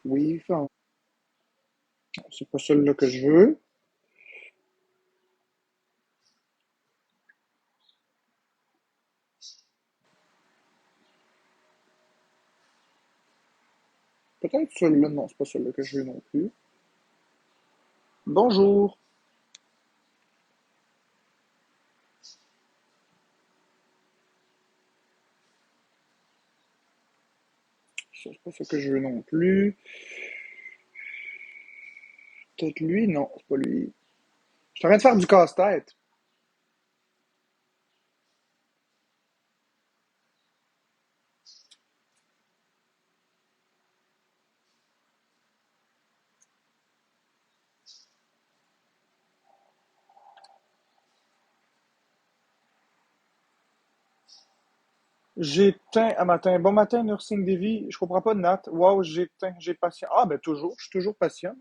Oui, enfin, c'est pas celle-là que je veux. Peut-être celle-là. Non, c'est pas celle-là que je veux non plus. Bonjour. Ça, c'est pas ce que je veux non plus. Peut-être lui. Non, c'est pas lui. Je suis en train de faire du casse-tête. J'éteins à matin. Bon matin, Nursing Devi. Je comprends pas, Nat. Wow, j'éteins, j'ai patient. Ah, ben toujours. Je suis toujours patient.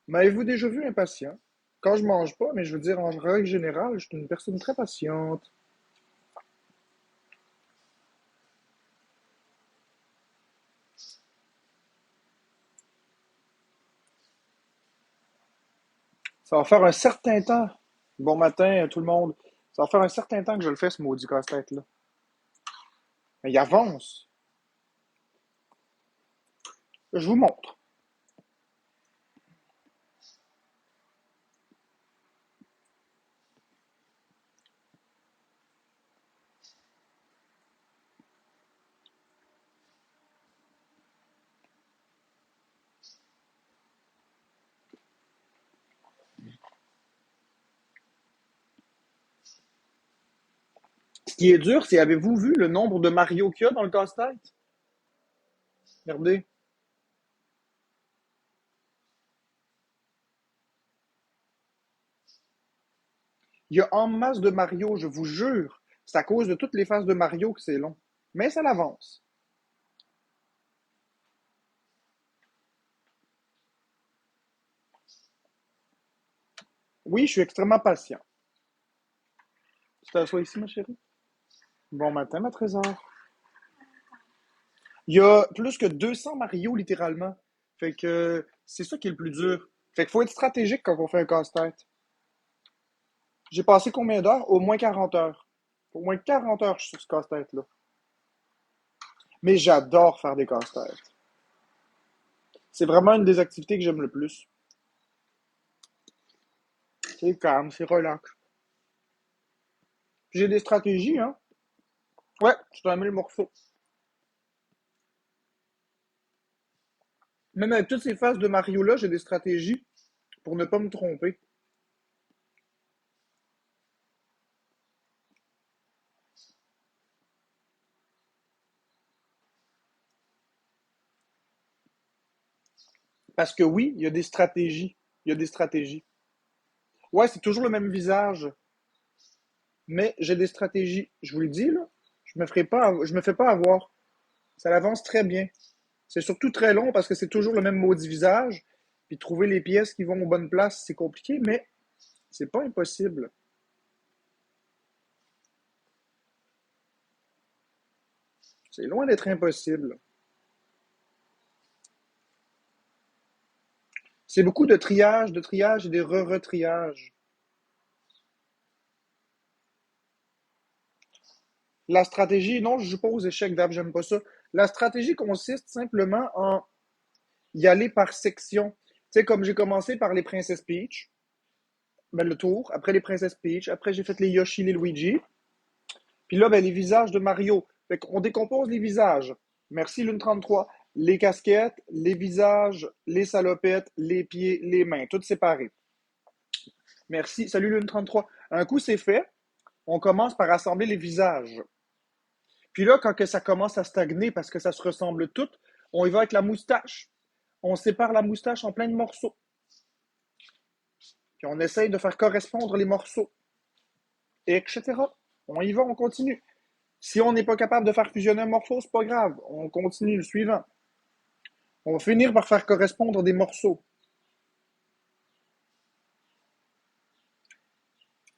M'avez-vous déjà vu impatient? Quand je mange pas, mais je veux dire, en règle générale, je suis une personne très patiente. Ça va faire un certain temps. Bon matin, tout le monde. Ça va faire un certain temps que je le fais, ce maudit casse-tête-là. Mais il avance. Je vous montre. Ce qui est dur, c'est avez-vous vu le nombre de Mario qu'il y a dans le casse-tête? Regardez. Il y a en masse de Mario, je vous jure. C'est à cause de toutes les phases de Mario que c'est long. Mais ça l'avance. Oui, je suis extrêmement patient. C'est à soi ici, ma chérie. Bon matin, ma trésor. Il y a plus que 200 Mario, littéralement. Fait que c'est ça qui est le plus dur. Fait qu'il faut être stratégique quand on fait un casse-tête. J'ai passé combien d'heures? Au moins 40 heures. Au moins 40 heures sur ce casse-tête-là. Mais j'adore faire des casse-têtes. C'est vraiment une des activités que j'aime le plus. C'est calme, c'est relax. J'ai des stratégies, hein? Ouais, je t'en mets le morceau. Même avec toutes ces phases de Mario-là, j'ai des stratégies pour ne pas me tromper. Parce que oui, il y a des stratégies. Il y a des stratégies. Ouais, c'est toujours le même visage, mais j'ai des stratégies. Je vous le dis, là, je me fais pas avoir. Ça avance très bien. C'est surtout très long parce que c'est toujours le même maudit visage. Puis trouver les pièces qui vont aux bonnes places, c'est compliqué, mais c'est pas impossible. C'est loin d'être impossible. C'est beaucoup de triage et des re-retriages. La stratégie, non, je joue pas aux échecs d'Ab, j'aime pas ça. La stratégie consiste simplement en y aller par section. Tu sais, comme j'ai commencé par les Princesses Peach, ben, le tour, après les Princesses Peach, après j'ai fait les Yoshi, les Luigi, puis là, ben, les visages de Mario. Fait qu'on décompose les visages. Merci Lune 33. Les casquettes, les visages, les salopettes, les pieds, les mains, toutes séparées. Merci. Salut Lune 33. Un coup c'est fait, on commence par assembler les visages. Puis là, quand que ça commence à stagner parce que ça se ressemble tout, on y va avec la moustache. On sépare la moustache en plein de morceaux. Puis on essaye de faire correspondre les morceaux, etc. On y va, on continue. Si on n'est pas capable de faire fusionner un morceau, c'est pas grave. On continue le suivant. On va finir par faire correspondre des morceaux.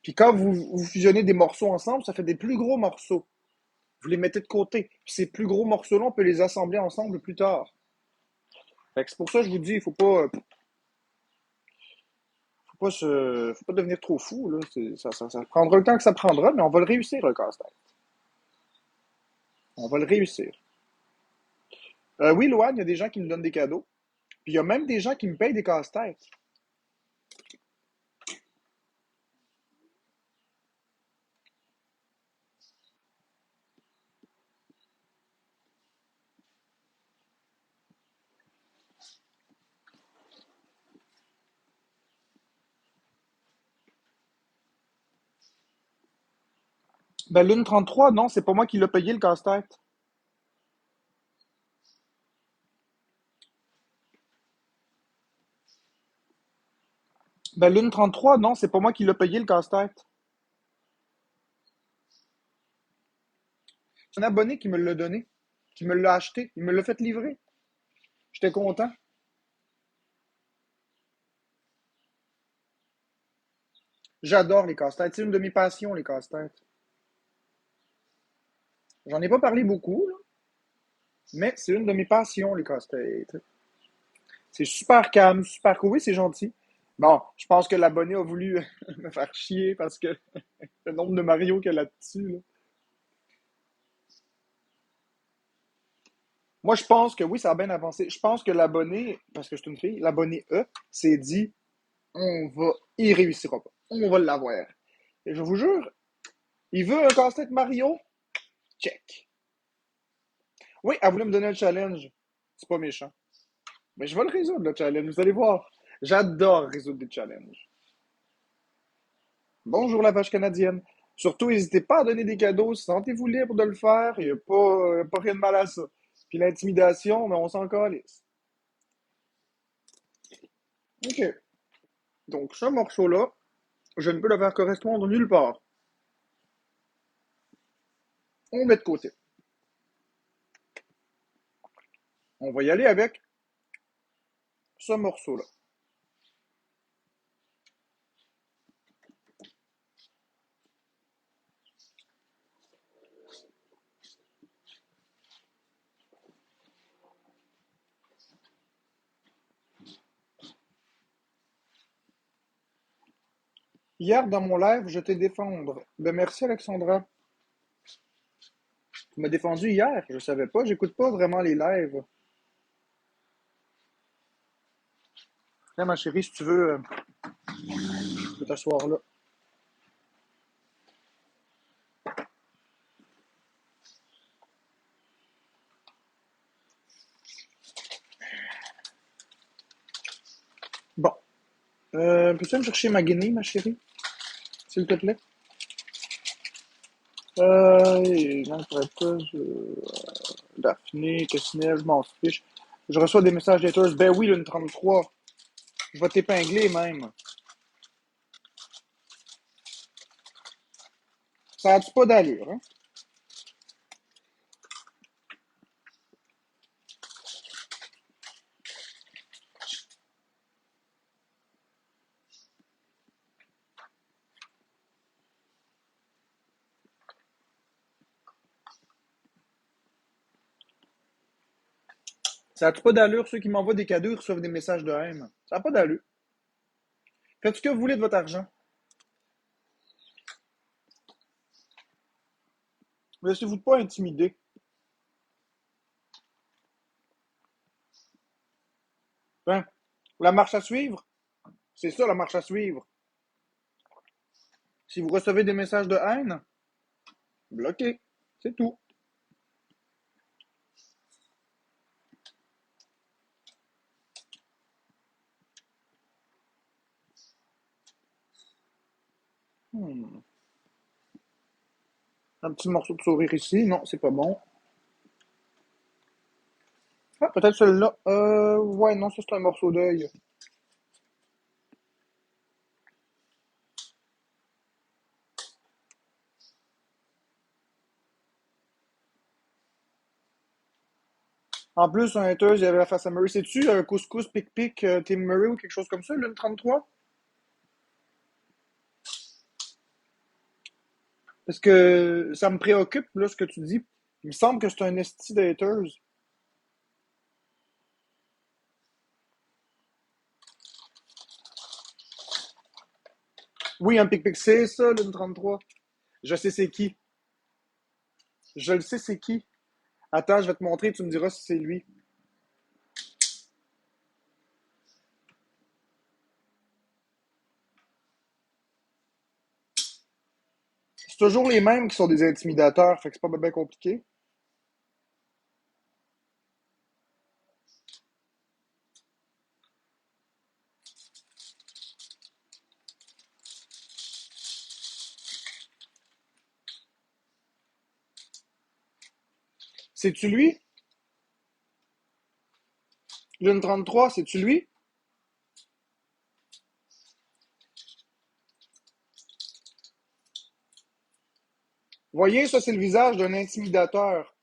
Puis quand vous fusionnez des morceaux ensemble, ça fait des plus gros morceaux. vous les mettez de côté. Puis ces plus gros morceaux-là, on peut les assembler ensemble plus tard. Fait que c'est pour ça que je vous dis, il faut pas devenir trop fou, là. Ça prendra le temps que ça prendra, mais on va le réussir, le casse-tête. On va le réussir. Oui, Loane, il y a des gens qui me donnent des cadeaux. Puis il y a même des gens qui me payent des casse-têtes. Ben, Lune 33, non, c'est pas moi qui l'ai payé le casse-tête. Ben, Lune 33, non, c'est pas moi qui l'ai payé le casse-tête. C'est un abonné qui me l'a donné, qui me l'a acheté, il me l'a fait livrer. J'étais content. J'adore les casse-têtes. C'est une de mes passions, les casse-têtes. J'en ai pas parlé beaucoup, là, mais c'est une de mes passions, les casse-têtes. C'est super calme, super cool. Oui, c'est gentil. Bon, je pense que l'abonné a voulu me faire chier parce que le nombre de Mario qu'il y a là-dessus, là. Moi, je pense que oui, ça a bien avancé. Je pense que l'abonné, parce que c'est une fille, l'abonné E s'est dit, il réussira pas. On va l'avoir. Et je vous jure, il veut un casse-tête Mario? Check. Oui, elle voulait me donner un challenge. C'est pas méchant. Mais je vais le résoudre, le challenge. Vous allez voir. J'adore résoudre des challenges. Bonjour la vache canadienne. Surtout, n'hésitez pas à donner des cadeaux. Sentez-vous libre de le faire. Il n'y a pas rien de mal à ça. Puis l'intimidation, mais on s'en calisse. OK. Donc, ce morceau-là, je ne peux le faire correspondre nulle part. On met de côté. On va y aller avec ce morceau-là. Hier, dans mon live, je t'ai défendre. Ben merci, Alexandra. Tu m'as défendu hier. Je savais pas. J'écoute pas vraiment les lives. Tiens, ma chérie, si tu veux, tu peux t'asseoir là. Bon. Peux-tu me chercher ma guinée, ma chérie? S'il te plaît? Non, je pourrais pas. Daphné, Kessinel, je m'en fiche. Je reçois des messages d'haters. Ben oui, Lune 33. Je vais t'épingler même. Ça a-tu pas d'allure, hein? Ça a-tu pas d'allure, ceux qui m'envoient des cadeaux, ils reçoivent des messages de haine. Ça n'a pas d'allure. Faites ce que vous voulez de votre argent. Laissez-vous pas intimider. Hein? La marche à suivre, c'est ça la marche à suivre. Si vous recevez des messages de haine, bloquez. C'est tout. Hmm. Un petit morceau de sourire ici. Non, c'est pas bon. Ah, peut-être celui-là. Ouais, non, ça c'est un morceau d'œil. En plus, un hater, il y avait la face à Murray. C'est-tu couscous, pic-pic, Team Murray ou quelque chose comme ça, Lune 33? Parce que ça me préoccupe, là, ce que tu dis. Il me semble que c'est un esti d'haters. Oui, un pic-pic, c'est ça, le 33. Je sais c'est qui. Je le sais c'est qui. Attends, je vais te montrer, tu me diras si c'est lui. C'est toujours les mêmes qui sont des intimidateurs, fait que c'est pas bien compliqué. C'est-tu lui? Lune 33, c'est-tu lui? Voyez, ça, c'est le visage d'un intimidateur.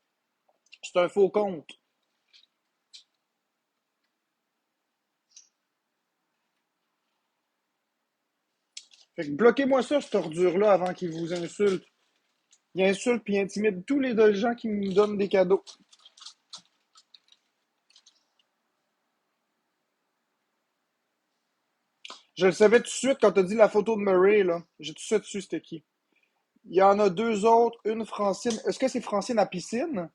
C'est un faux compte. Fait que bloquez-moi ça, cette ordure-là, avant qu'il vous insulte. Il insulte puis intimide tous les gens qui me donnent des cadeaux. Je le savais tout de suite quand t'as dit la photo de Murray, là. J'ai tout de suite su c'était qui. Il y en a deux autres, une Francine. Est-ce que c'est Francine à piscine?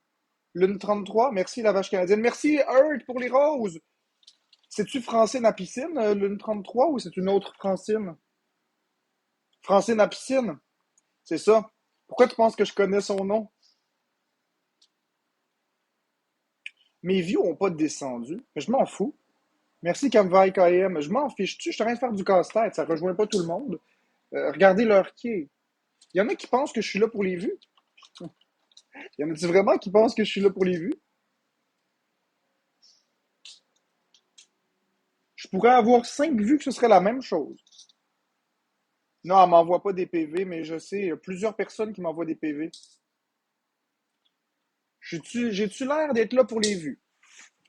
Lune 33, merci la vache canadienne. Merci Earth pour les roses. C'est-tu Francine à piscine, Lune 33, ou c'est une autre Francine? Francine à piscine, c'est ça. Pourquoi tu penses que je connais son nom? Mes views ont pas descendu, mais je m'en fous. Merci Camvaille KM, je m'en fiche. Je suis en train de faire du casse-tête, ça rejoint pas tout le monde. Regardez leur qui. Il y en a qui pensent que je suis là pour les vues. Il y en a-tu vraiment qui pensent que je suis là pour les vues? Je pourrais avoir 5 vues que ce serait la même chose. Non, elle m'envoie pas des PV, mais je sais, il y a plusieurs personnes qui m'envoient des PV. J'ai-tu l'air d'être là pour les vues?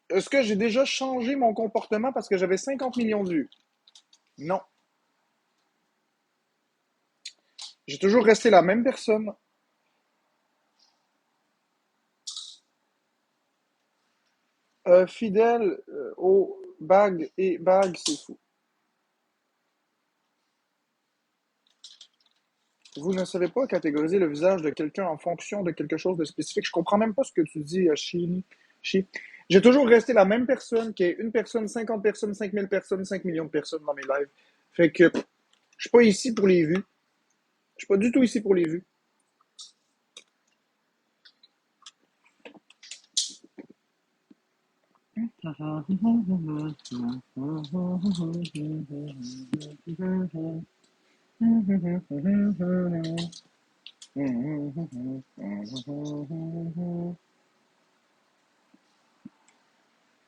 Est-ce que j'ai déjà changé mon comportement parce que j'avais 50 millions de vues? Non. J'ai toujours resté la même personne. Fidèle aux bagues et bagues, c'est fou. Vous ne savez pas catégoriser le visage de quelqu'un en fonction de quelque chose de spécifique. Je comprends même pas ce que tu dis, Chini. Chi. J'ai toujours resté la même personne, qui est une personne, 50 personnes, 5000 personnes, 5 millions de personnes dans mes lives. Fait que je suis pas ici pour les vues. Je suis pas du tout ici pour les vues.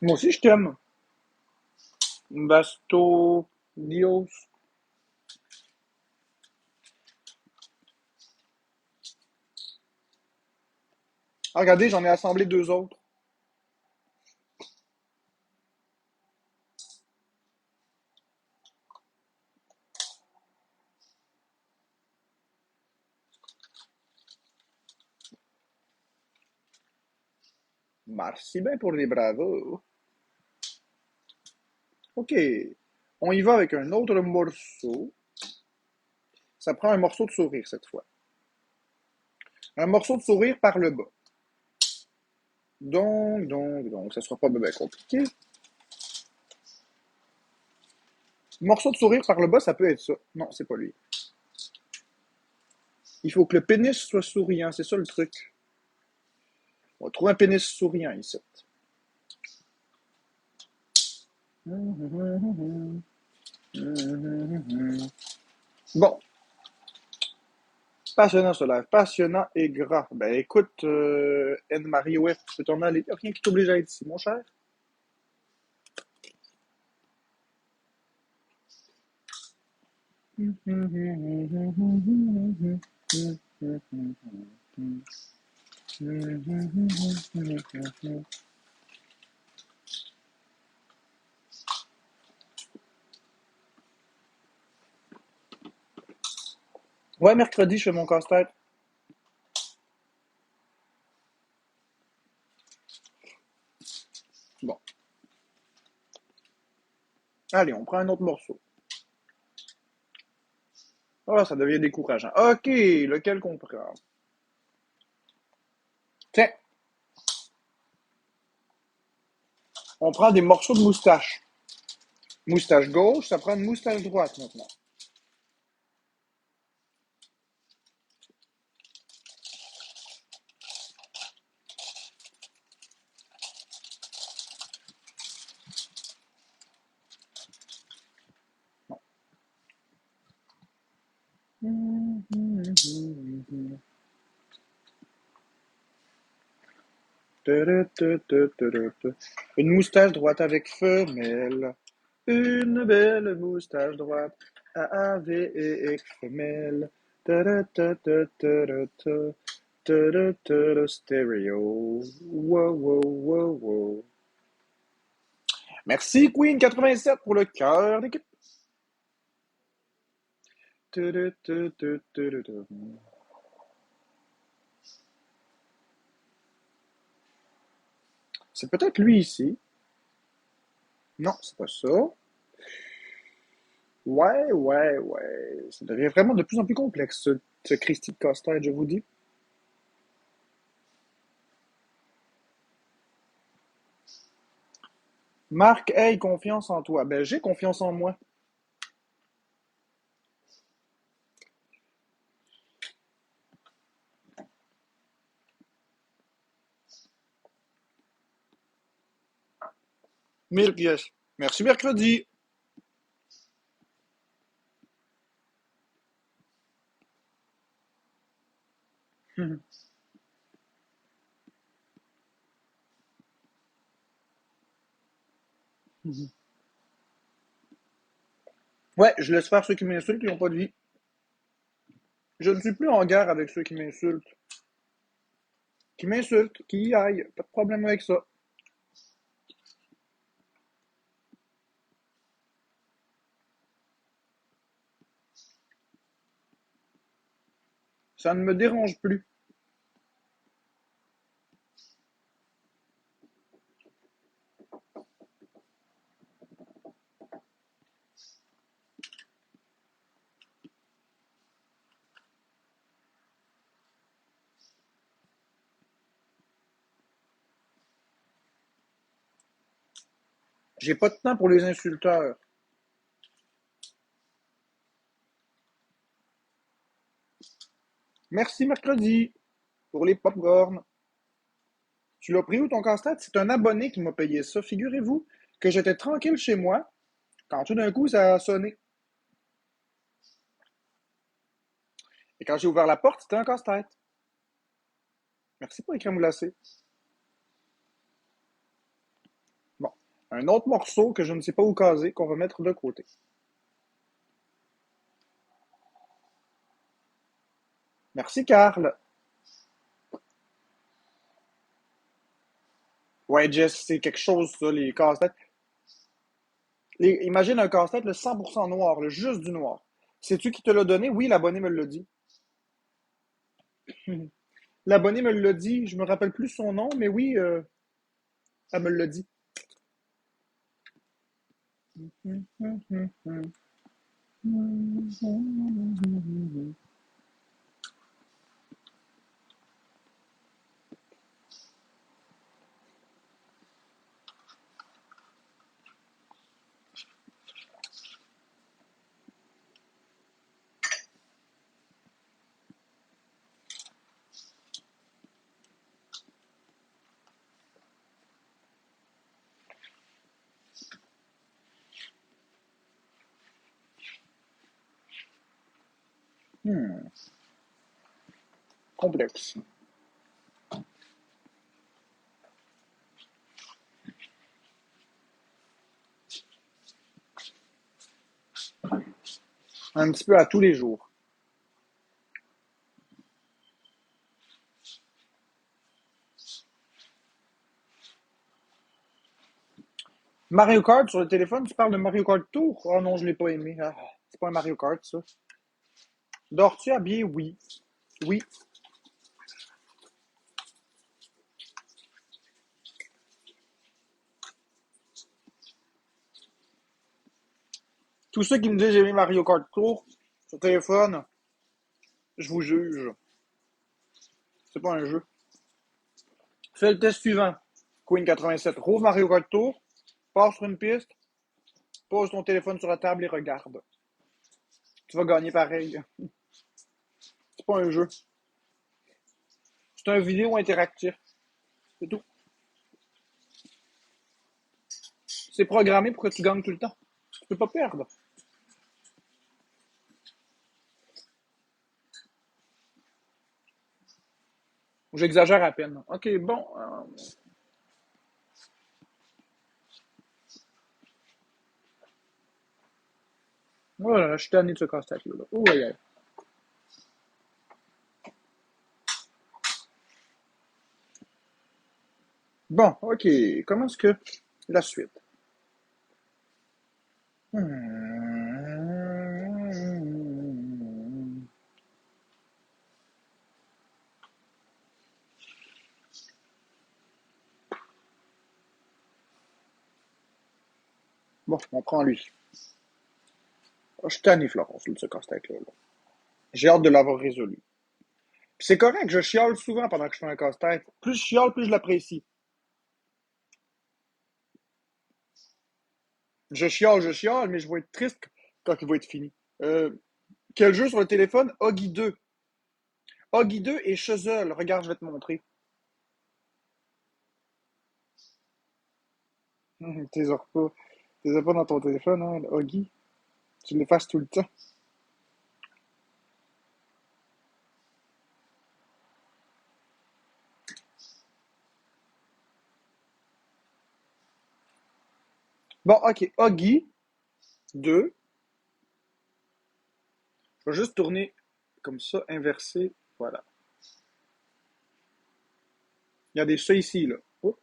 Moi aussi, je t'aime. Basto, Dios. Ah, regardez, j'en ai assemblé deux autres. Merci bien pour les bravos. OK. On y va avec un autre morceau. Ça prend un morceau de sourire cette fois. Un morceau de sourire par le bas. Donc, ça sera pas bien compliqué. Morceau de sourire par le bas, ça peut être ça. Non, c'est pas lui. Il faut que le pénis soit souriant, c'est ça le truc. On va trouver un pénis souriant ici. Bon, passionnant ce live, passionnant et gras. Ben écoute, Anne-Marie OF, tu peux t'en aller. Y'a rien qui t'oblige à être ici, mon cher. Ouais, mercredi, je fais mon casse-tête. Allez, on prend un autre morceau. Ah, ça devient décourageant. OK, lequel qu'on prend? Tiens, on prend des morceaux de moustache. Moustache gauche, ça prend une moustache droite maintenant. Une moustache droite avec femelle. Une belle moustache droite avec femelle. Stéréo. Wow, wow, wow, wow. Merci Queen 87 pour le cœur d'équipe. C'est peut-être lui ici. Non, c'est pas ça. Ouais, ouais, ouais. Ça devient vraiment de plus en plus complexe, ce Christy de Coster, je vous dis. Marc, hey, confiance en toi. Ben, j'ai confiance en moi. Mille pièces. Merci, mercredi. Ouais, je laisse faire ceux qui m'insultent, ils n'ont pas de vie. Je ne suis plus en guerre avec ceux qui m'insultent. Qui m'insultent, qui y aillent. Pas de problème avec ça. Ça ne me dérange plus. J'ai pas de temps pour les insulteurs. Merci, mercredi, pour les pop-corns. Tu l'as pris où ton casse-tête? C'est un abonné qui m'a payé ça. Figurez-vous que j'étais tranquille chez moi quand tout d'un coup ça a sonné. Et quand j'ai ouvert la porte, c'était un casse-tête. Merci pour les crèmes glacées. Bon, un autre morceau que je ne sais pas où caser, qu'on va mettre de côté. Merci, Carl. Ouais, Jess, c'est quelque chose, ça, les casse-têtes. Imagine un casse-tête, le 100% noir, le juste du noir. Sais-tu qui te l'a donné? Oui, l'abonné me l'a dit. L'abonné me l'a dit. Je me rappelle plus son nom, mais oui, elle me l'a dit. Hmm, complexe. Un petit peu à tous les jours. Mario Kart sur le téléphone, tu parles de Mario Kart Tour? Oh non, je l'ai pas aimé. Ah, c'est pas un Mario Kart, ça. Dors-tu habillé? Oui. Oui. Tous ceux qui me disent j'ai mis Mario Kart Tour sur téléphone, je vous juge. C'est pas un jeu. Fais le test suivant. Queen 87. Rouvre Mario Kart Tour, passe sur une piste, pose ton téléphone sur la table et regarde. Tu vas gagner pareil. C'est pas un jeu. C'est un vidéo interactif. C'est tout. C'est programmé pour que tu gagnes tout le temps. Tu peux pas perdre. J'exagère à peine. Ok, bon. Voilà, je suis tanné de ce casse-tête-là. Oh, ouais, ouais. Bon, ok. Comment est-ce que la suite? Bon, on prend lui. Oh, je suis tanné, Florence, de ce casse-tête-là. J'ai hâte de l'avoir résolu. Puis c'est correct, je chiale souvent pendant que je fais un casse-tête. Plus je chiale, plus je l'apprécie. Je chiale, mais je vais être triste quand il va être fini. Euh, Quel jeu sur le téléphone? Oggy 2. Oggy 2 et Chuzzle. Regarde, je vais te montrer. T'es pas. T'es pas dans ton téléphone, hein, Oggy. Tu l'effaces tout le temps. Bon, ok. Oggy 2. Je vais juste tourner comme ça, inversé. Voilà. Regardez ça ici, là. Oh.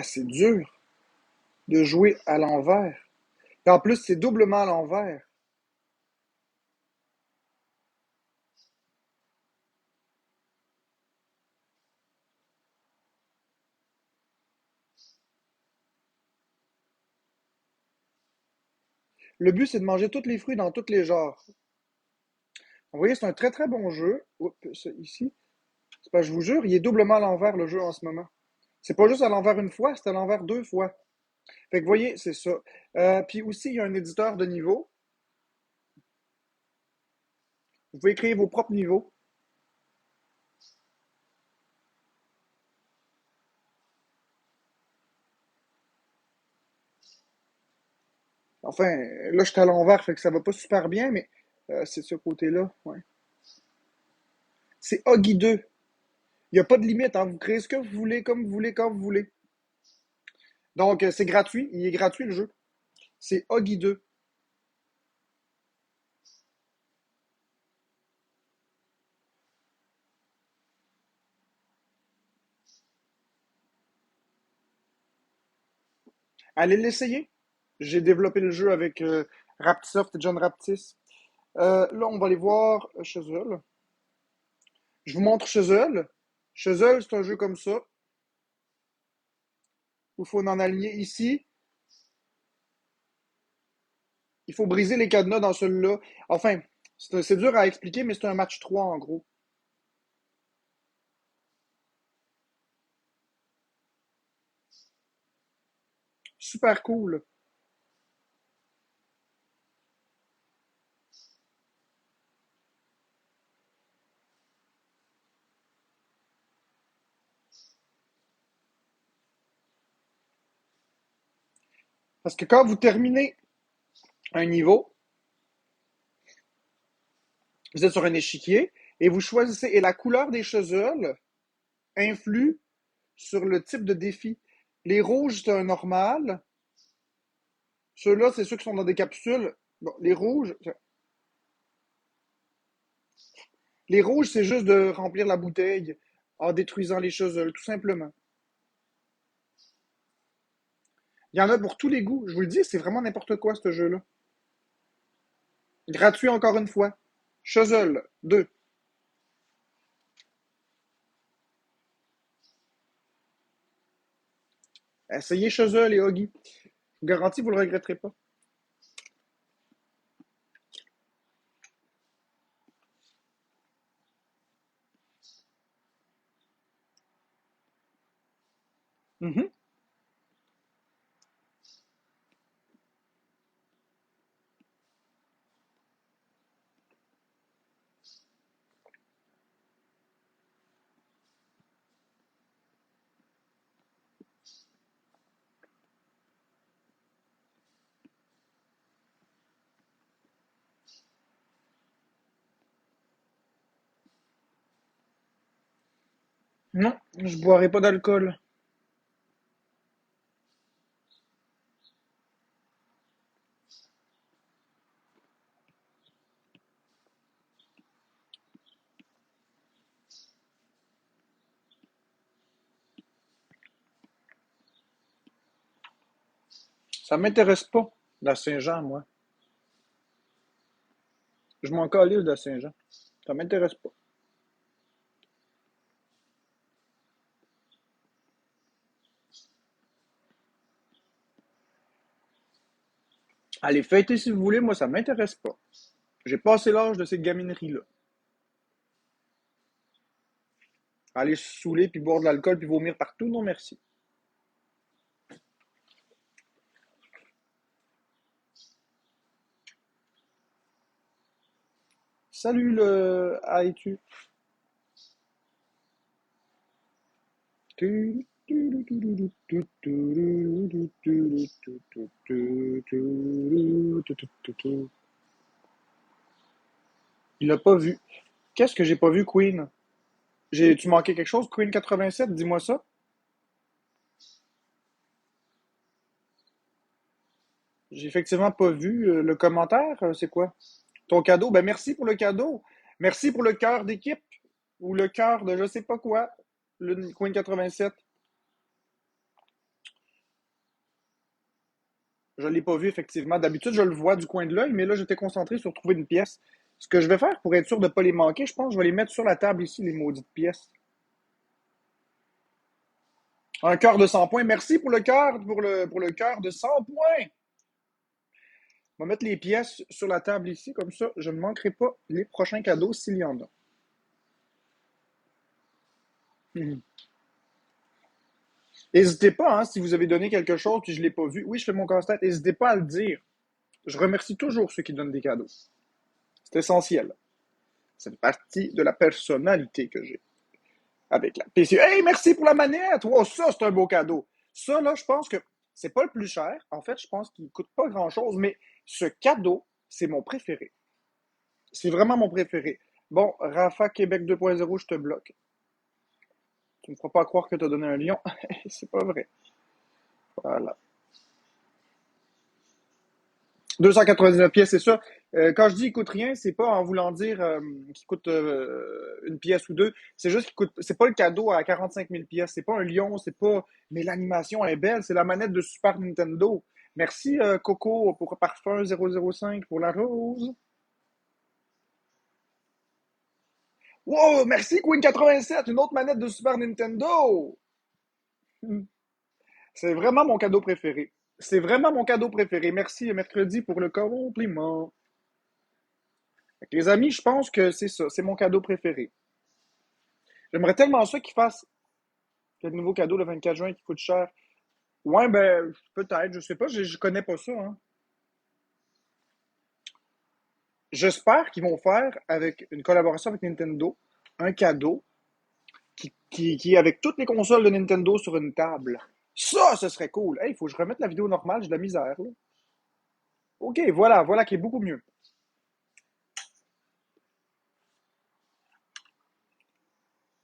Ah, c'est dur de jouer à l'envers. Et en plus, c'est doublement à l'envers. Le but, c'est de manger tous les fruits dans tous les genres. Vous voyez, c'est un très très bon jeu. Oups, ici. C'est pas, je vous jure, il est doublement à l'envers le jeu en ce moment. C'est pas juste à l'envers une fois, c'est à l'envers deux fois. Fait que vous voyez, c'est ça. Puis aussi, il y a un éditeur de niveau. Vous pouvez créer vos propres niveaux. Enfin, là, je suis à l'envers, fait que ça va pas super bien, mais c'est de ce côté-là. Ouais. C'est Oggy 2. Il n'y a pas de limite, hein. Vous créez ce que vous voulez, comme vous voulez, quand vous voulez. Donc, c'est gratuit. Il est gratuit, le jeu. C'est Oggy 2. Allez l'essayer. J'ai développé le jeu avec Raptisoft et John Raptis. Là, on va aller voir Chuzzle. Je vous montre Chuzzle. Chuzzle, c'est un jeu comme ça, où il faut en aligner ici. Il faut briser les cadenas dans celui-là. Enfin, c'est dur à expliquer, mais c'est un match 3 en gros. Super cool. Parce que quand vous terminez un niveau, vous êtes sur un échiquier et vous choisissez, et la couleur des Chuzzle influe sur le type de défi. Les rouges, c'est un normal. Ceux-là, c'est ceux qui sont dans des capsules. Bon, les rouges, c'est juste de remplir la bouteille en détruisant les choses, tout simplement. Il y en a pour tous les goûts. Je vous le dis, c'est vraiment n'importe quoi, ce jeu-là. Gratuit encore une fois. Chuzzle, 2. Essayez Chuzzle et Huggy. Je vous garantis, vous ne le regretterez pas. Mhm. Non, je boirai pas d'alcool. Ça m'intéresse pas, la Saint-Jean, moi. Je m'en calisse de la Saint-Jean. Ça m'intéresse pas. Allez, fêtez si vous voulez, moi, ça m'intéresse pas. J'ai passé l'âge de ces gamineries-là. Aller se saouler, puis boire de l'alcool, puis vomir partout, non merci. Salut le AITU. Il l'a pas vu. Qu'est-ce que j'ai pas vu, Queen? Tu manqué quelque chose, Queen 87? Dis-moi ça. J'ai effectivement pas vu le commentaire. C'est quoi? Ton cadeau? Ben merci pour le cadeau. Merci pour le cœur d'équipe ou le cœur de je sais pas quoi. Le Queen 87. Je l'ai pas vu effectivement. D'habitude, je le vois du coin de l'œil, mais là, j'étais concentré sur trouver une pièce. Ce que je vais faire pour être sûr de ne pas les manquer, je pense que je vais les mettre sur la table ici, les maudites pièces. Un cœur de 100 points. Merci pour le cœur, pour le cœur de 100 points. On va mettre les pièces sur la table ici, comme ça, je ne manquerai pas les prochains cadeaux s'il y en a. Mhm. N'hésitez pas, hein, si vous avez donné quelque chose et je ne l'ai pas vu. Oui, je fais mon casse-tête. N'hésitez pas à le dire. Je remercie toujours ceux qui donnent des cadeaux. C'est essentiel. C'est une partie de la personnalité que j'ai avec la PC. Hey, merci pour la manette! Wow, ça, c'est un beau cadeau. Ça, là, je pense que c'est pas le plus cher. En fait, je pense qu'il coûte pas grand-chose, mais ce cadeau, c'est mon préféré. C'est vraiment mon préféré. Bon, Rafa Québec 2.0, je te bloque. Tu ne me feras pas croire que tu as donné un lion. C'est pas vrai. Voilà. 299 pièces, c'est ça. Quand je dis qu'il coûte rien, c'est pas en voulant dire qu'il coûte une pièce ou deux. C'est juste qu'il coûte. C'est pas le cadeau à 45 000 pièces. C'est pas un lion, c'est pas. Mais l'animation est belle. C'est la manette de Super Nintendo. Merci Coco pour Parfum 005 pour la rose. Wow, merci Queen 87, une autre manette de Super Nintendo. C'est vraiment mon cadeau préféré. C'est vraiment mon cadeau préféré. Merci mercredi pour le compliment. Fait que les amis, je pense que c'est ça. C'est mon cadeau préféré. J'aimerais tellement ça qu'ils fassent le nouveau cadeau le 24 juin qui coûte cher. Ouais, ben, peut-être, je sais pas, je connais pas ça, hein. J'espère qu'ils vont faire, avec une collaboration avec Nintendo, un cadeau qui est avec toutes les consoles de Nintendo sur une table. Ça, ce serait cool. Hey, il faut que je remette la vidéo normale, j'ai de la misère, là. Ok, voilà, voilà qui est beaucoup mieux.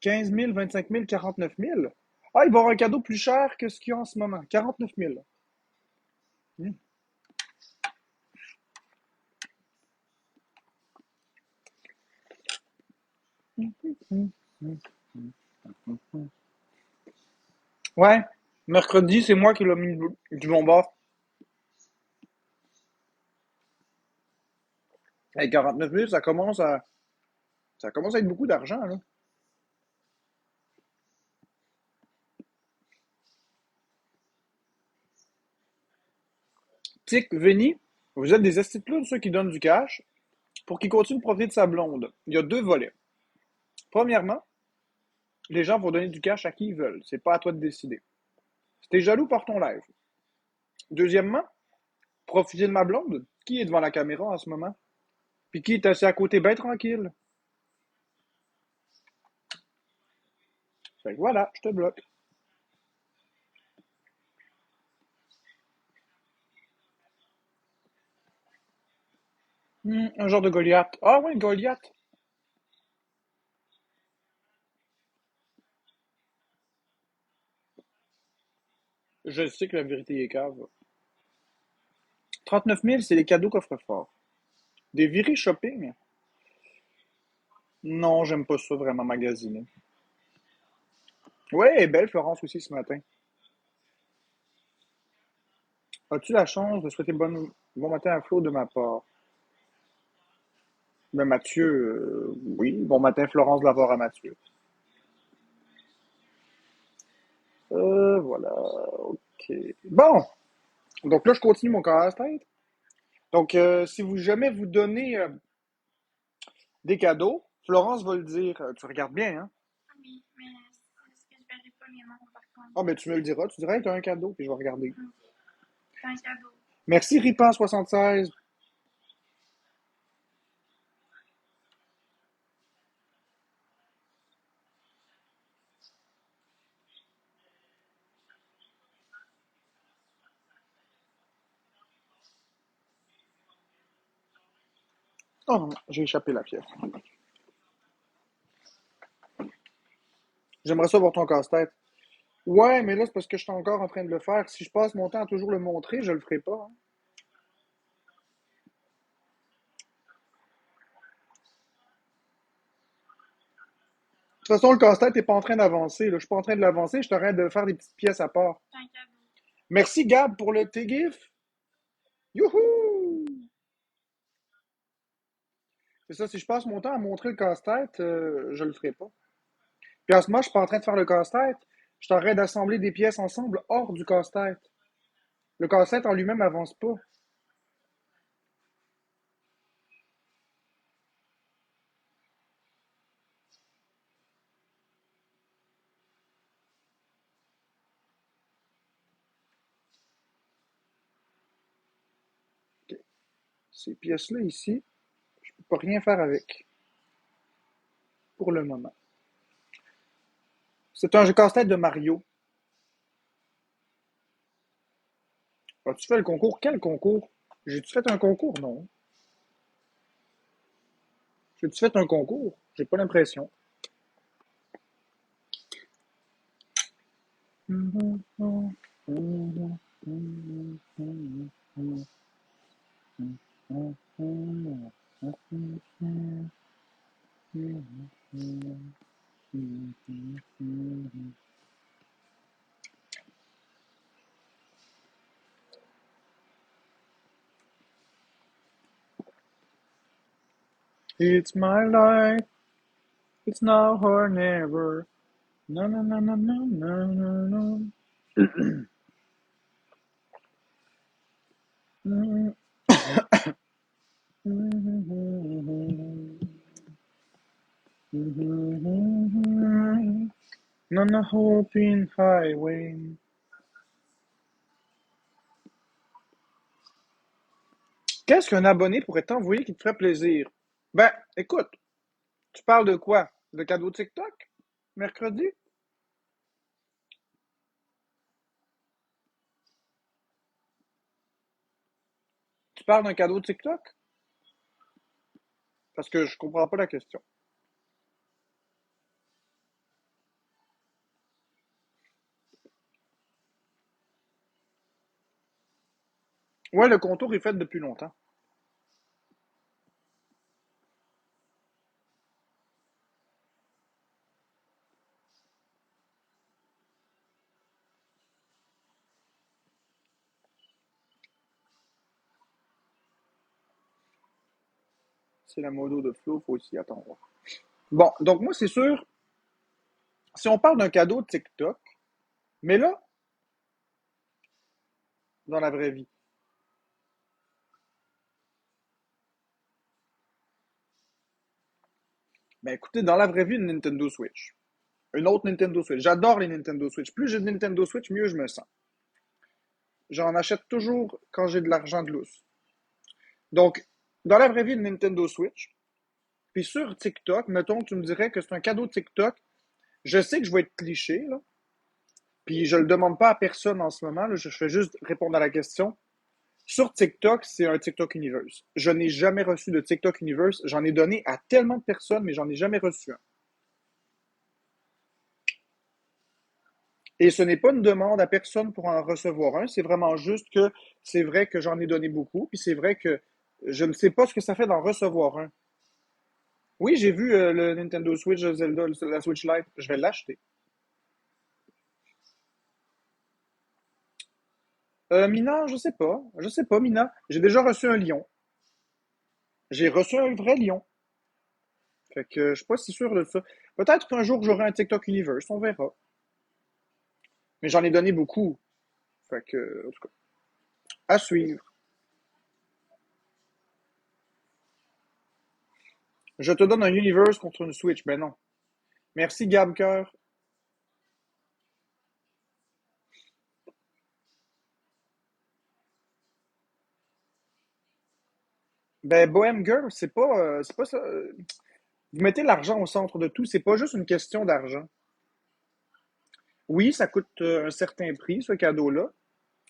15 000, 25 000, 49 000. Ah, il va y avoir un cadeau plus cher que ce qu'il y a en ce moment. 49 000. Hmm. Ouais. Mercredi, c'est moi qui l'ai mis du bon bord. Avec 49 000, ça commence à être beaucoup d'argent, là. Tic, Veni, vous êtes des estis de clowns, ceux qui donnent du cash pour qu'il continue de profiter de sa blonde. Il y a deux volets. Premièrement, les gens vont donner du cash à qui ils veulent. C'est pas à toi de décider. Si t'es jaloux, par ton live. Deuxièmement, profiter de ma blonde. Qui est devant la caméra en ce moment? Puis qui est assis à côté, bien tranquille. Fait que voilà, je te bloque. Un genre de Goliath. Ah ouais, Goliath. Je sais que la vérité est cave. 39 000, c'est les cadeaux coffre-fort. Des virées shopping? Non, j'aime pas ça vraiment magasiner. Ouais, elle est belle Florence aussi ce matin. As-tu la chance de souhaiter bon matin à Flo de ma part? Ben Mathieu, oui. Bon matin Florence de la part à Mathieu. Voilà, ok. Bon, donc là je continue mon casse-tête. Donc si vous jamais vous donnez des cadeaux, Florence va le dire. Tu regardes bien, hein? Oui, mais est-ce que je verrai pas les noms par contre? Ah, mais tu me le diras. Tu diras, hey, t'as un cadeau, puis je vais regarder. Hmm, c'est un cadeau. Merci, Ripan76. Oh non, j'ai échappé la pièce. J'aimerais ça voir ton casse-tête. Ouais, mais là, c'est parce que je suis encore en train de le faire. Si je passe mon temps à toujours le montrer, je le ferai pas, hein. De toute façon, le casse-tête n'est pas en train d'avancer, là. Je suis pas en train de l'avancer, je suis en train de faire des petites pièces à part. C'est un cadeau. Merci, Gab, pour le T-GIF. Youhou! C'est ça, si je passe mon temps à montrer le casse-tête, je le ferai pas. Puis en ce moment, je suis pas en train de faire le casse-tête. Je suis en train d'assembler des pièces ensemble hors du casse-tête. Le casse-tête en lui-même avance pas. Ok. Ces pièces-là ici, je peux pas rien faire avec pour le moment. C'est un jeu casse-tête de Mario. As-tu fait le concours? Quel concours? J'ai-tu fait un concours? Non. J'ai-tu fait un concours? J'ai pas l'impression. It's my life, it's now or never. No, no, no, no, no, no, no, no. On a hoping highway. Qu'est-ce qu'un abonné pourrait t'envoyer qui te ferait plaisir? Ben, écoute, tu parles de quoi? De cadeau TikTok? Mercredi? Tu parles d'un cadeau TikTok? Parce que je comprends pas la question. Ouais, le contour est fait depuis longtemps. C'est la modo de Flo, faut aussi attendre. Bon, donc moi, c'est sûr, si on parle d'un cadeau de TikTok, mais là, dans la vraie vie, ben écoutez, dans la vraie vie, une Nintendo Switch. Une autre Nintendo Switch. J'adore les Nintendo Switch. Plus j'ai de Nintendo Switch, mieux je me sens. J'en achète toujours quand j'ai de l'argent de lousse. Donc, dans la vraie vie, une Nintendo Switch. Puis sur TikTok, mettons que tu me dirais que c'est un cadeau de TikTok. Je sais que je vais être cliché, là. Puis je le demande pas à personne en ce moment, là. Je fais juste répondre à la question. Sur TikTok, c'est un TikTok Universe. Je n'ai jamais reçu de TikTok Universe. J'en ai donné à tellement de personnes, mais j'en ai jamais reçu un. Et ce n'est pas une demande à personne pour en recevoir un. C'est vraiment juste que c'est vrai que j'en ai donné beaucoup. Puis c'est vrai que je ne sais pas ce que ça fait d'en recevoir un. Oui, j'ai vu le Nintendo Switch de Zelda, la Switch Lite. Je vais l'acheter. Mina, je sais pas. Je sais pas, Mina. J'ai déjà reçu un lion. J'ai reçu un vrai lion. Fait que je suis pas si sûr de ça. Peut-être qu'un jour j'aurai un TikTok Universe, on verra. Mais j'en ai donné beaucoup. Fait que, en tout cas, à suivre. Je te donne un Universe contre une Switch. Ben non. Merci, Gab Coeur. Ben, Bohem Girl, c'est pas ça. Vous mettez l'argent au centre de tout. C'est pas juste une question d'argent. Oui, ça coûte un certain prix, ce cadeau-là.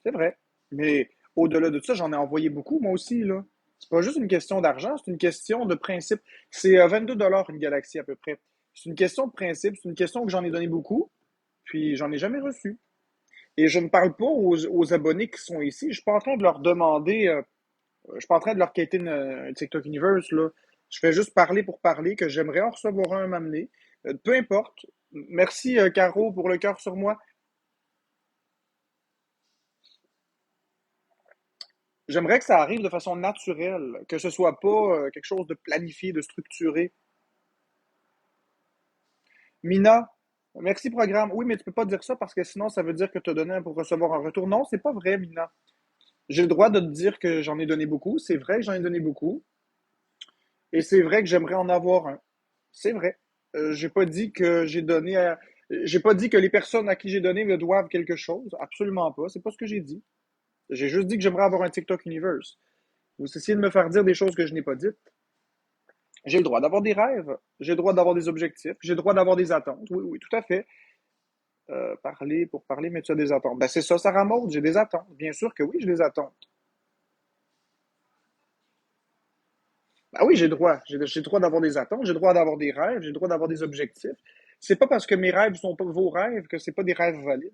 C'est vrai. Mais au-delà de ça, j'en ai envoyé beaucoup, moi aussi, là. C'est pas juste une question d'argent, c'est une question de principe. C'est 22 $ une galaxie à peu près. C'est une question de principe, c'est une question que j'en ai donné beaucoup, puis j'en ai jamais reçu. Et je ne parle pas aux abonnés qui sont ici. Je suis pas en train de leur demander, je suis pas en train de leur quêter un TikTok Universe, là. Je fais juste parler pour parler, que j'aimerais en recevoir un à m'amener. Peu importe. Merci, Caro, pour le cœur sur moi. J'aimerais que ça arrive de façon naturelle, que ce soit pas quelque chose de planifié, de structuré. Mina, merci programme. Oui, mais tu peux pas dire ça parce que sinon ça veut dire que tu as donné pour recevoir un retour. Non, c'est pas vrai, Mina. J'ai le droit de te dire que j'en ai donné beaucoup. C'est vrai que j'en ai donné beaucoup. Et c'est vrai que j'aimerais en avoir un. C'est vrai. J'ai pas dit que j'ai donné à... J'ai pas dit que les personnes à qui j'ai donné me doivent quelque chose. Absolument pas. C'est pas ce que j'ai dit. J'ai juste dit que j'aimerais avoir un TikTok Universe. Vous essayez de me faire dire des choses que je n'ai pas dites. J'ai le droit d'avoir des rêves, j'ai le droit d'avoir des objectifs, j'ai le droit d'avoir des attentes. Oui, oui, tout à fait. Parler pour parler, mais tu as des attentes. Ben, c'est ça, Sarah Maud, j'ai des attentes. Bien sûr que oui, j'ai des attentes. Ben oui, j'ai le droit. J'ai le droit d'avoir des attentes, j'ai le droit d'avoir des rêves, j'ai le droit d'avoir des objectifs. C'est pas parce que mes rêves sont pas vos rêves que c'est pas des rêves valides.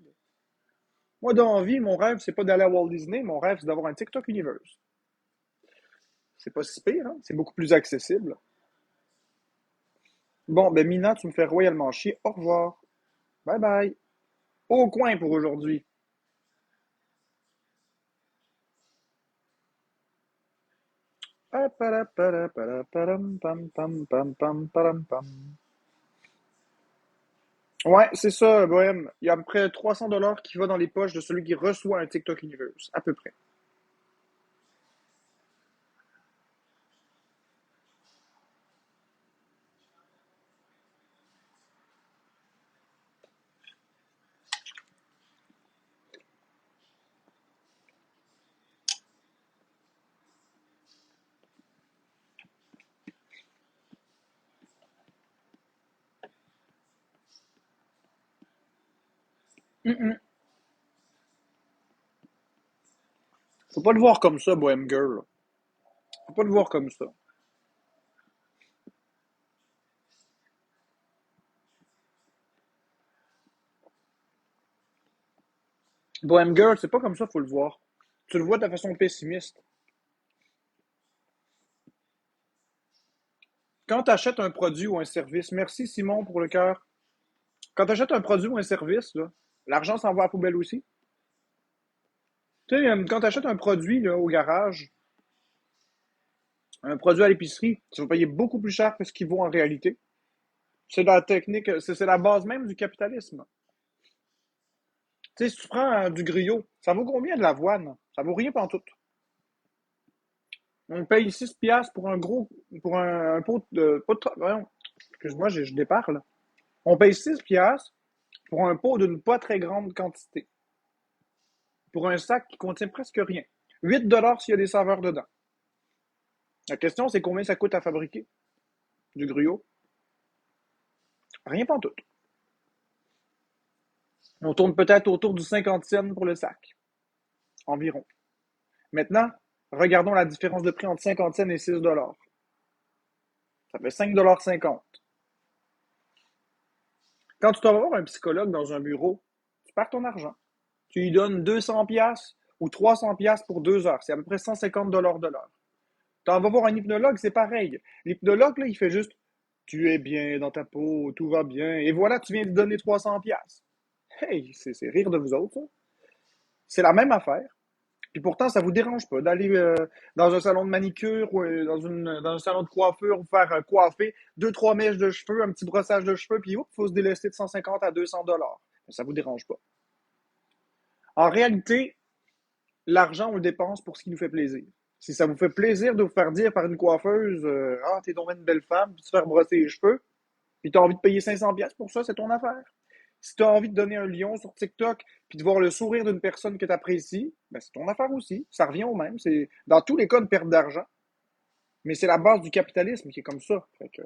Moi, dans la vie, mon rêve, c'est pas d'aller à Walt Disney, mon rêve, c'est d'avoir un TikTok Universe. C'est pas si pire, hein? C'est beaucoup plus accessible. Bon, ben Mina, tu me fais royalement chier. Au revoir. Bye bye. Au coin pour aujourd'hui. Ouais, c'est ça, Bohème. Il y a à peu près 300 $ qui va dans les poches de celui qui reçoit un TikTok Universe, à peu près. Faut pas le voir comme ça, Bohème Girl. Faut pas le voir comme ça. Bohème Girl, c'est pas comme ça, faut le voir. Tu le vois de façon pessimiste. Quand tu achètes un produit ou un service, merci Simon pour le cœur. Quand tu achètes un produit ou un service, là, l'argent s'en va à la poubelle aussi. Tu sais, quand tu achètes un produit là, au garage, un produit à l'épicerie, tu vas payer beaucoup plus cher que ce qu'il vaut en réalité. C'est la technique, c'est la base même du capitalisme. Tu sais, si tu prends du griot, ça vaut combien de l'avoine? Ça vaut rien pantoute. On paye 6 piastres pour un gros, pour un pot voyons, excuse-moi, je déparle. On paye 6 piastres pour un pot d'une pas très grande quantité. Pour un sac qui contient presque rien. 8 $ s'il y a des saveurs dedans. La question, c'est combien ça coûte à fabriquer du griot? Rien pantoute. On tourne peut-être autour du 50 cents pour le sac, environ. Maintenant, regardons la différence de prix entre 50 cents et 6 $. Ça fait 5,50 $. Quand tu vas voir un psychologue dans un bureau, tu perds ton argent. Tu lui donnes 200 pièces ou 300 pièces pour 2 heures. C'est à peu près 150 $ de l'heure. Tu vas voir un hypnologue, c'est pareil. L'hypnologue, là, il fait juste tu es bien dans ta peau, tout va bien. Et voilà, tu viens de donner 300 pièces. Hey, c'est rire de vous autres, ça. C'est la même affaire. Puis pourtant, ça vous dérange pas d'aller dans un salon de manicure ou dans un salon de coiffure, vous faire coiffer deux, trois mèches de cheveux, un petit brossage de cheveux, puis il faut se délester de 150 à 200 $. Ça vous dérange pas. En réalité, l'argent, on le dépense pour ce qui nous fait plaisir. Si ça vous fait plaisir de vous faire dire par une coiffeuse ah, t'es donc une belle femme, puis de se faire brosser les cheveux, puis t'as envie de payer 500 pièces pour ça, c'est ton affaire. Si t'as envie de donner un lion sur TikTok, puis de voir le sourire d'une personne que t'apprécies, ben c'est ton affaire aussi. Ça revient au même. C'est dans tous les cas une perte d'argent, mais c'est la base du capitalisme qui est comme ça. Fait que,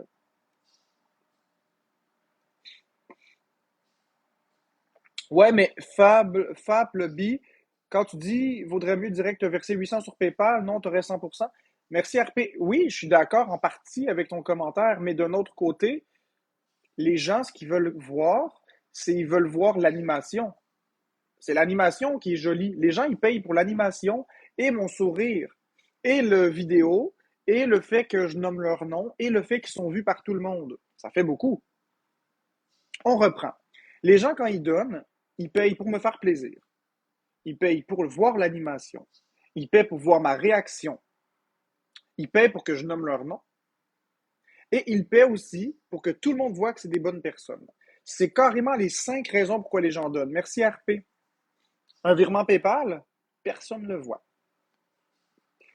ouais, mais Fable B, quand tu dis vaudrait mieux direct te verser 800 sur PayPal, non, tu aurais 100%. Merci RP. Oui, je suis d'accord en partie avec ton commentaire, mais d'un autre côté, les gens, ce qu'ils veulent voir, c'est ils veulent voir l'animation. C'est l'animation qui est jolie. Les gens, ils payent pour l'animation et mon sourire, et le vidéo, et le fait que je nomme leur nom, et le fait qu'ils sont vus par tout le monde. Ça fait beaucoup. On reprend. Les gens, quand ils donnent, ils payent pour me faire plaisir. Ils payent pour voir l'animation. Ils payent pour voir ma réaction. Ils payent pour que je nomme leur nom. Et ils paient aussi pour que tout le monde voit que c'est des bonnes personnes. C'est carrément les 5 raisons pourquoi les gens donnent. Merci RP. Un virement PayPal, personne ne le voit.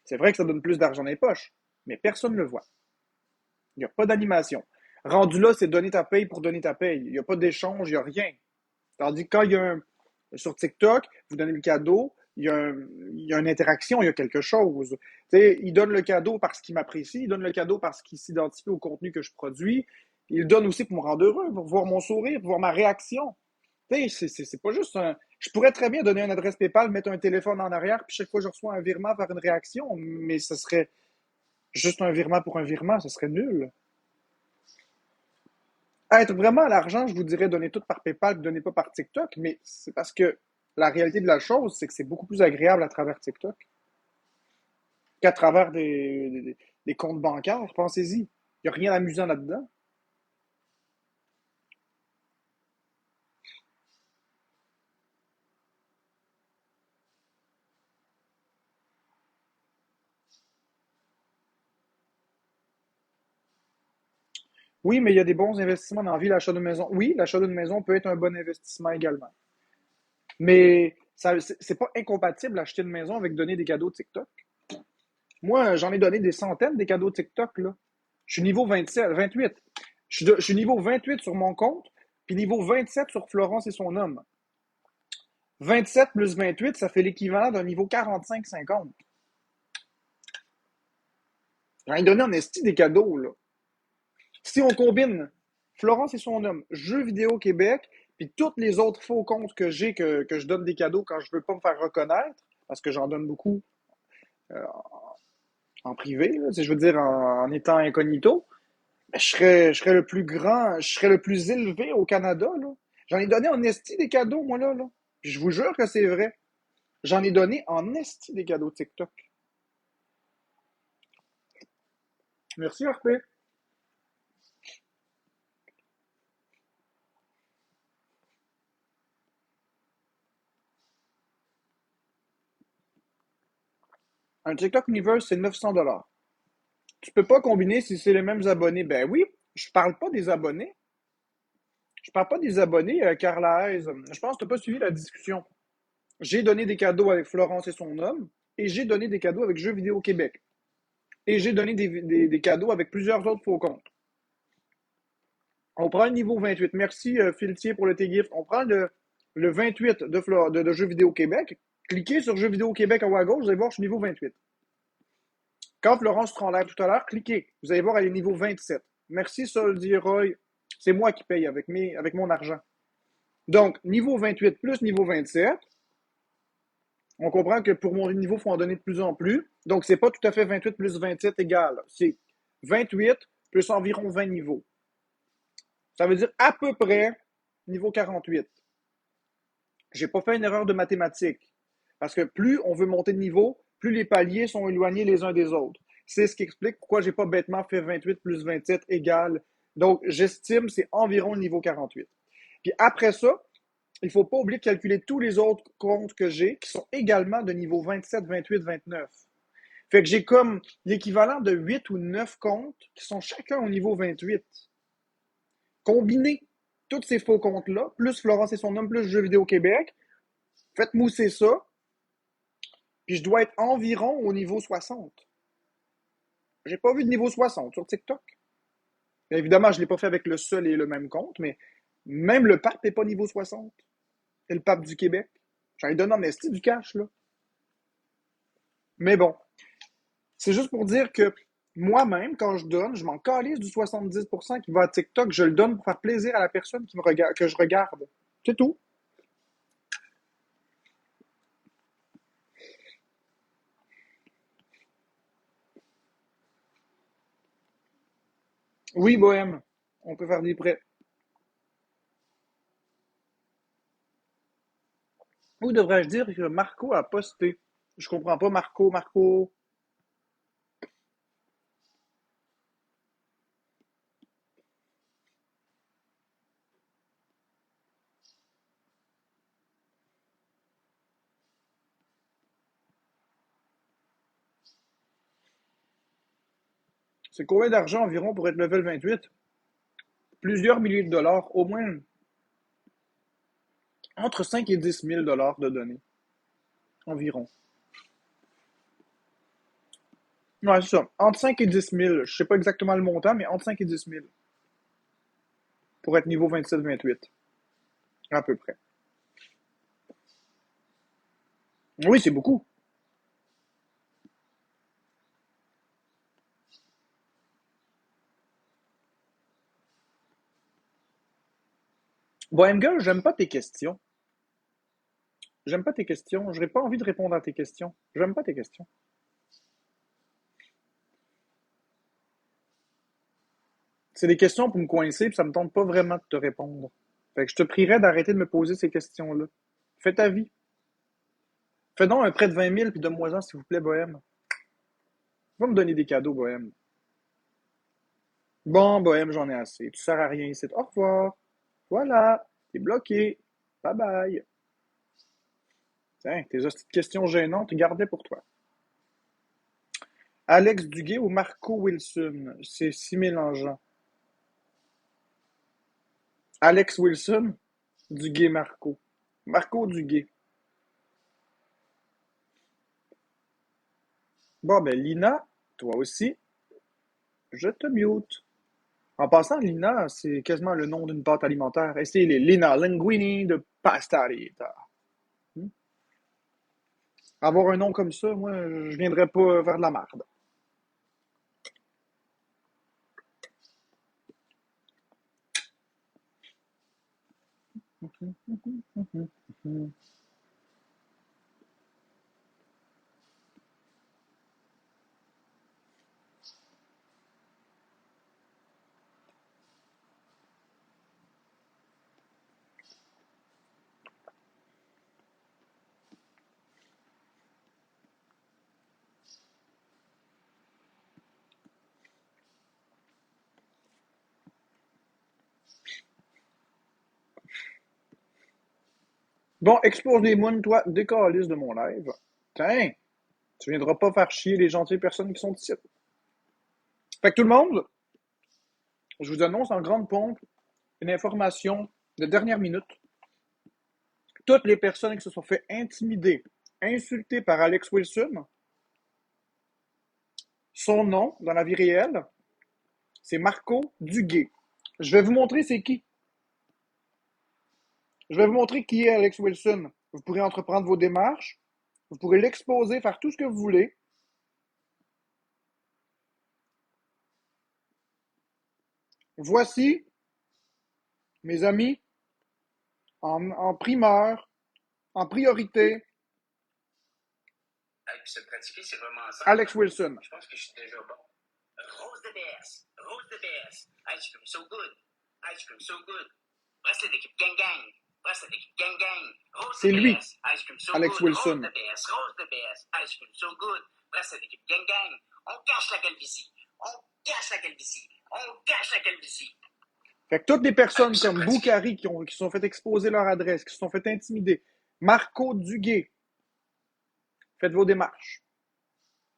C'est vrai que ça donne plus d'argent dans les poches, mais personne ne le voit. Il n'y a pas d'animation. Rendu là, c'est donner ta paye pour donner ta paye. Il n'y a pas d'échange, il n'y a rien. Tandis que quand il y a sur TikTok, vous donnez le cadeau, il y a une interaction, il y a quelque chose. Il donne le cadeau parce qu'il m'apprécie, il donne le cadeau parce qu'il s'identifie au contenu que je produis. Il donne aussi pour me rendre heureux, pour voir mon sourire, pour voir ma réaction. C'est pas juste un. Je pourrais très bien donner une adresse PayPal, mettre un téléphone en arrière, puis chaque fois que je reçois un virement, faire une réaction, mais ce serait juste un virement pour un virement, ce serait nul. Être vraiment à l'argent, je vous dirais donner tout par PayPal, donnez pas par TikTok, mais c'est parce que la réalité de la chose, c'est que c'est beaucoup plus agréable à travers TikTok qu'à travers des comptes bancaires. Pensez-y. Il n'y a rien d'amusant là-dedans. Oui, mais il y a des bons investissements dans la vie, l'achat d'une maison. Oui, l'achat d'une maison peut être un bon investissement également. Mais ça, c'est pas incompatible acheter une maison avec donner des cadeaux TikTok. Moi, j'en ai donné des centaines des cadeaux TikTok, là. Je suis niveau 27, 28. Je suis niveau 28 sur mon compte, puis niveau 27 sur Florence et son homme. 27 plus 28, ça fait l'équivalent d'un niveau 45-50. J'en ai donné en esti des cadeaux, là. Si on combine Florence et son homme, Jeux vidéo Québec, puis tous les autres faux comptes que j'ai que je donne des cadeaux quand je veux pas me faire reconnaître, parce que j'en donne beaucoup euh, en privé, là, si je veux dire en étant incognito, ben, je serais le plus grand, je serais le plus élevé au Canada, là. J'en ai donné en esti des cadeaux, moi, là. Puis je vous jure que c'est vrai. J'en ai donné en esti des cadeaux TikTok. Merci, RP. Un TikTok Universe, c'est 900 $. Tu peux pas combiner si c'est les mêmes abonnés. Ben oui, je parle pas des abonnés. Je parle pas des abonnés, Carla Hayes. Je pense que tu n'as pas suivi la discussion. J'ai donné des cadeaux avec Florence et son homme, et j'ai donné des cadeaux avec Jeux Vidéo Québec. Et j'ai donné des cadeaux avec plusieurs autres faux comptes. On prend le niveau 28. Merci, Filtier, pour le T-Gift. On prend le 28 de Jeux Vidéo Québec. Cliquez sur Jeux Vidéo Québec en haut à gauche, vous allez voir, je suis niveau 28. Quand Florence prend l'air tout à l'heure, cliquez. Vous allez voir, elle est niveau 27. Merci, Soldi Roy. C'est moi qui paye avec mon argent. Donc, niveau 28 plus niveau 27, on comprend que pour mon niveau, il faut en donner de plus en plus. Donc, c'est pas tout à fait 28 plus 27 égal. C'est 28 plus environ 20 niveaux. Ça veut dire à peu près niveau 48. J'ai pas fait une erreur de mathématiques. Parce que plus on veut monter de niveau, plus les paliers sont éloignés les uns des autres. C'est ce qui explique pourquoi j'ai pas bêtement fait 28 plus 27 égale. Donc, j'estime que c'est environ le niveau 48. Puis après ça, il ne faut pas oublier de calculer tous les autres comptes que j'ai qui sont également de niveau 27, 28, 29. Fait que j'ai comme l'équivalent de 8 ou 9 comptes qui sont chacun au niveau 28. Combinez tous ces faux comptes-là, plus Florence et son homme, plus Jeux Vidéo Québec, faites mousser ça, puis je dois être environ au niveau 60. J'ai pas vu de niveau 60 sur TikTok. Évidemment, je ne l'ai pas fait avec le seul et le même compte, mais même le pape n'est pas niveau 60. C'est le pape du Québec. J'en ai donné en esti du cash, là. Mais bon, c'est juste pour dire que moi-même, quand je donne, je m'en calisse du 70% qui va à TikTok. Je le donne pour faire plaisir à la personne qui me regarde, que je regarde. C'est tout. Oui, Bohème, on peut faire des prêts. Ou devrais-je dire que Marco a posté? Je comprends pas, Marco. C'est combien d'argent environ pour être level 28? Plusieurs milliers de dollars, au moins entre 5 et 10 000 dollars de données, environ. Ouais, c'est ça. Entre 5 et 10 000. Je sais pas exactement le montant, mais entre 5 et 10 000 pour être niveau 27-28, à peu près. Oui, c'est beaucoup. Bohème Girl, j'aime pas tes questions. J'aime pas tes questions. J'aurais pas envie de répondre à tes questions. J'aime pas tes questions. C'est des questions pour me coincer, puis ça me tente pas vraiment de te répondre. Fait que je te prierais d'arrêter de me poser ces questions-là. Fais ta vie. Fais donc un prêt de 20 000 puis donne-moi-en, s'il vous plaît, Bohème. Va me donner des cadeaux, Bohème. Bon, Bohème, j'en ai assez. Tu sers à rien ici. Au revoir. Voilà. T'es bloqué. Bye bye. Tiens, tes hosties de questions gênantes, gardez pour toi. Alex Duguay ou Marco Wilson? C'est si mélangeant. Alex Wilson? Duguay Marco. Marco Duguay. Bon, ben, Lina, toi aussi, je te mute. En passant, Lina, c'est quasiment le nom d'une pâte alimentaire. Et c'est les Lina Linguini de Pastarita. Hmm? Avoir un nom comme ça, moi, je viendrais pas faire de la merde. Bon, expose les mounes, toi, décalisse de mon live. Tiens, tu viendras pas faire chier les gentilles personnes qui sont ici. Fait que tout le monde, je vous annonce en grande pompe une information de dernière minute. Toutes les personnes qui se sont fait intimider, insulter par Alex Wilson, son nom dans la vie réelle, c'est Marco Duguay. Je vais vous montrer c'est qui. Je vais vous montrer qui est Alex Wilson. Vous pourrez entreprendre vos démarches. Vous pourrez l'exposer, faire tout ce que vous voulez. Voici, mes amis, en primeur, en priorité, Hey, puis se pratiquer, c'est vraiment simple. Alex Wilson. Je pense que je suis déjà bon. Rose de BS. Rose de BS. Ice cream so good. Ice cream so good. Bracelet d'équipe gang gang. Bracelet d'équipe gang gang. Rose C'est de lui, BS. Ice cream so Alex good. Wilson. Rose de BS. Rose de BS. Ice cream so good. Bracelet d'équipe gang gang. On cache la calvitie. On cache la calvitie. On cache la calvitie. Fait que toutes les personnes comme Boukari qui se sont fait exposer leur adresse, qui se sont fait intimider, Marco Duguay, faites vos démarches.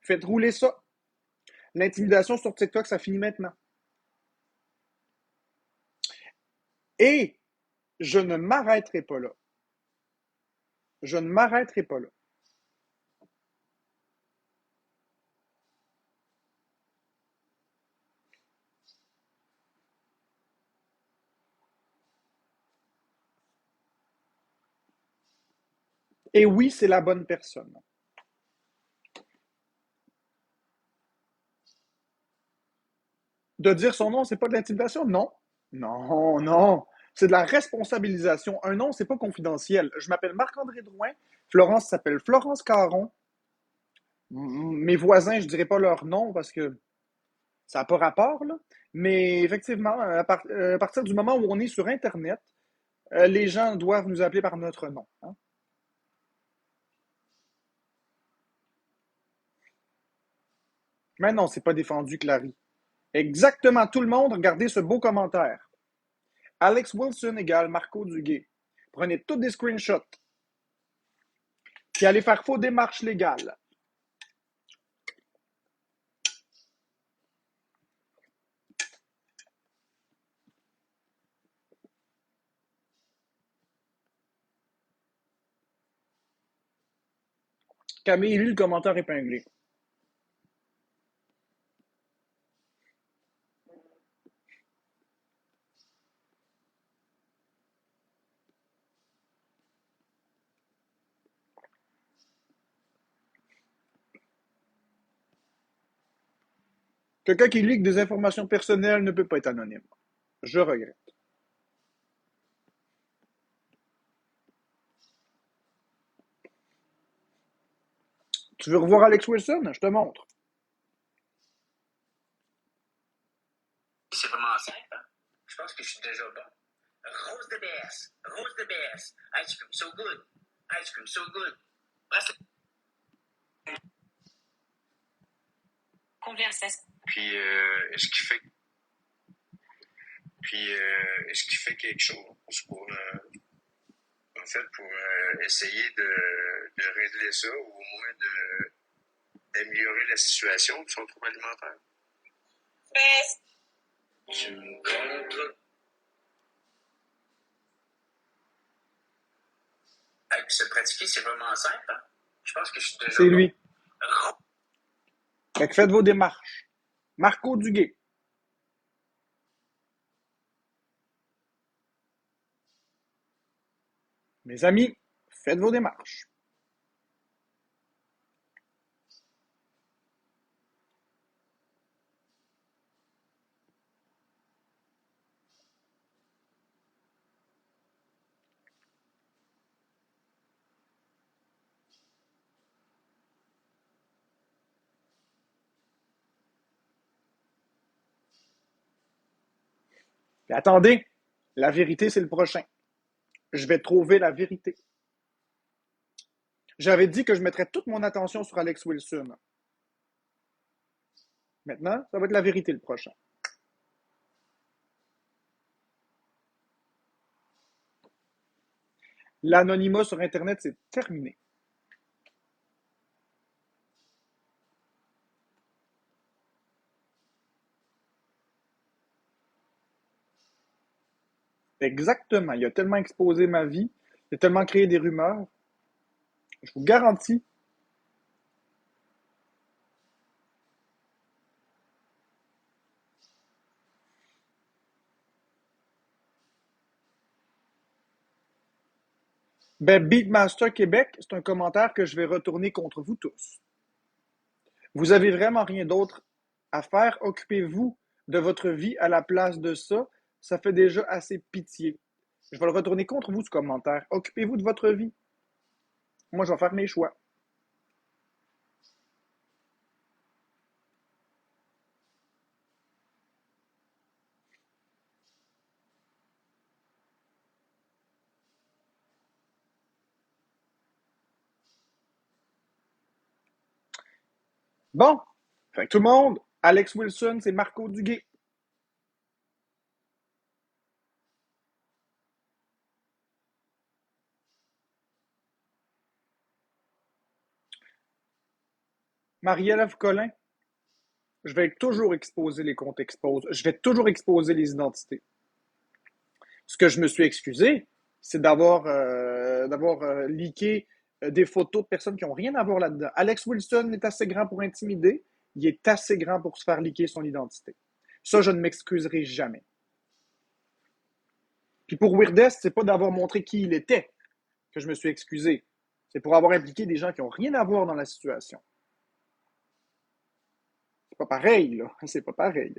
Faites rouler ça. L'intimidation sur TikTok, ça finit maintenant. Et je ne m'arrêterai pas là. Je ne m'arrêterai pas là. Et oui, c'est la bonne personne. De dire son nom, c'est pas de l'intimidation? Non. Non, non. C'est de la responsabilisation. Un nom, c'est pas confidentiel. Je m'appelle Marc-André Drouin. Florence s'appelle Florence Caron. Mes voisins, je dirais pas leur nom parce que ça n'a pas rapport, là. Mais effectivement, à partir du moment où on est sur Internet, les gens doivent nous appeler par notre nom. Hein. Mais non, c'est pas défendu, Clary. Exactement, tout le monde, regardez ce beau commentaire. Alex Wilson égale Marco Duguay. Prenez tous des screenshots. Puis allez faire faux démarches légales. Camille lit le commentaire épinglé. Quelqu'un qui lit des informations personnelles ne peut pas être anonyme. Je regrette. Tu veux revoir Alex Wilson? Je te montre. C'est vraiment simple. Hein? Je pense que je suis déjà bon. Rose de BS. Rose de BS. Ice cream so good. Ice cream so good. Bracelet. Conversation. Puis, est-ce qu'il fait quelque chose pour, en fait, pour essayer de régler ça ou au moins d'améliorer la situation de son trouble alimentaire? Tu me contre. Hey, puis se pratiquer, c'est vraiment simple. Hein? Je pense que je suis déjà C'est bon. lui. Fait que faites vos démarches. Marco Duguay. Mes amis, faites vos démarches. Puis attendez, la vérité, c'est le prochain. Je vais trouver la vérité. J'avais dit que je mettrais toute mon attention sur Alex Wilson. Maintenant, ça va être la vérité le prochain. L'anonymat sur Internet, c'est terminé. Exactement. Il a tellement exposé ma vie, il a tellement créé des rumeurs. Je vous garantis. Ben, Beatmaster Québec, c'est un commentaire que je vais retourner contre vous tous. Vous avez vraiment rien d'autre à faire. Occupez-vous de votre vie à la place de ça. Ça fait déjà assez pitié. Je vais le retourner contre vous, ce commentaire. Occupez-vous de votre vie. Moi, je vais faire mes choix. Bon. Fait que tout le monde, Alex Wilson, c'est Marco Duguay. Marie-Ève Collin, je vais toujours exposer les comptes expose. Je vais toujours exposer les identités. Ce que je me suis excusé, c'est d'avoir leaké des photos de personnes qui n'ont rien à voir là-dedans. Alex Wilson est assez grand pour intimider. Il est assez grand pour se faire leaker son identité. Ça, je ne m'excuserai jamais. Puis pour Weirdest, c'est pas d'avoir montré qui il était que je me suis excusé. C'est pour avoir impliqué des gens qui n'ont rien à voir dans la situation. C'est pas pareil, là. C'est pas pareil.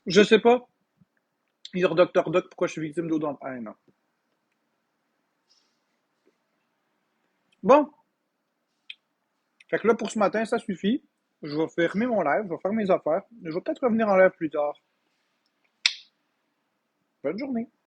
Je sais pas, dire Dr. Doc, pourquoi je suis victime d'eau dans le haine. Bon, fait que là, pour ce matin, ça suffit. Je vais fermer mon live, je vais faire mes affaires. Je vais peut-être revenir en live plus tard. Bonne journée.